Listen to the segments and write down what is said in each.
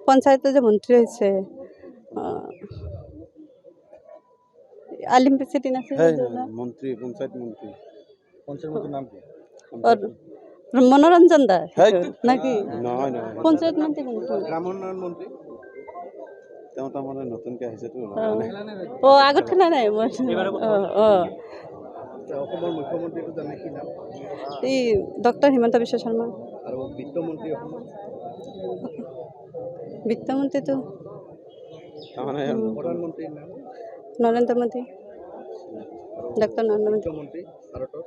পঞ্চায়েতে যে মন্ত্ৰী হৈছে আলিম প্ৰেচিডেণ্ট আছে মন্ত্ৰী পঞ্চায়ত মন্ত্ৰীৰ নাম কি? মনোৰঞ্জন দা নাকি নহয় নহয় পঞ্চায়ত মন্ত্ৰী কোনটো গ্ৰামোন্নয়ন মন্ত্ৰী তেওঁ তাৰমানে নতুনকৈ আহিছেতো আগত খেলা নাই মই অসমৰ মুখ্যমন্ত্ৰীটো জানে কি নাম? এই ডক্টৰ হিমন্ত বিশ্ব শৰ্মা আৰু বিত্তমন্ত্ৰী অসমৰ বিত্তমন্ত্ৰীটো প্ৰধানমন্ত্ৰীৰ নাম নৰেন্দ্ৰ মোদী ডক্টৰ নৰেন্দ্ৰ মোদী মন্ত্ৰী ভাৰতৰ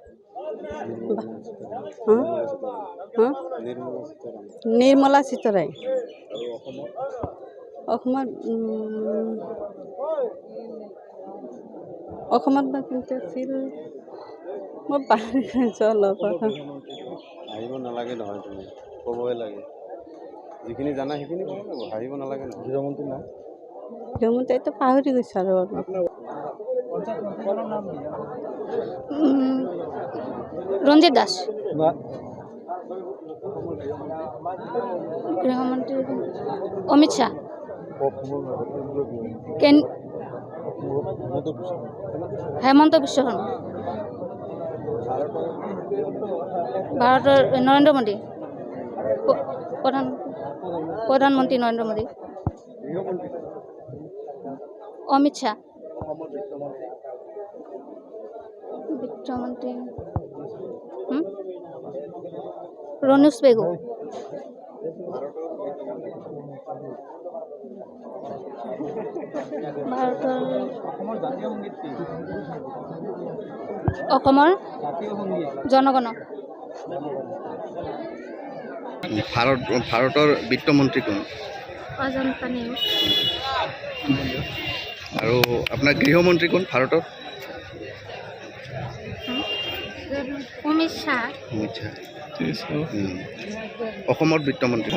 নিৰ্মলা সীতাৰামন আৰু অসমত বা কোনটো আছিল মই পাহৰি গৈছোঁ অলপ আহিব নালাগে নহয় তুমি ক'বই লাগে যিখিনি জানা সেইখিনি ক'ব লাগিব হাৰিব নালাগে নহয় গৃহমন্ত্ৰীৰ নাম গৃহমন্ত্ৰীটো পাহৰি গৈছোঁ আৰু ৰঞ্জিত দাস গৃহমন্ত্ৰী অমিত শ্বাহ হেমন্ত বিশ্ব শৰ্মা ভাৰতৰ নৰেন্দ্ৰ মোদী প্ৰধানমন্ত্ৰী নৰেন্দ্ৰ মোদী অমিত শ্বাহ বিত্তমন্ত্ৰী ৰনোজ পেগু ভাৰতৰ অসমৰ জনগণ ভাৰতৰ বিত্তমন্ত্ৰী কোন? অজন্তা নেওগ আৰু আপোনাৰ গৃহমন্ত্ৰী কোন ভাৰতৰ? অমিত শ্বাহ অসমৰ বিত্তমন্ত্ৰী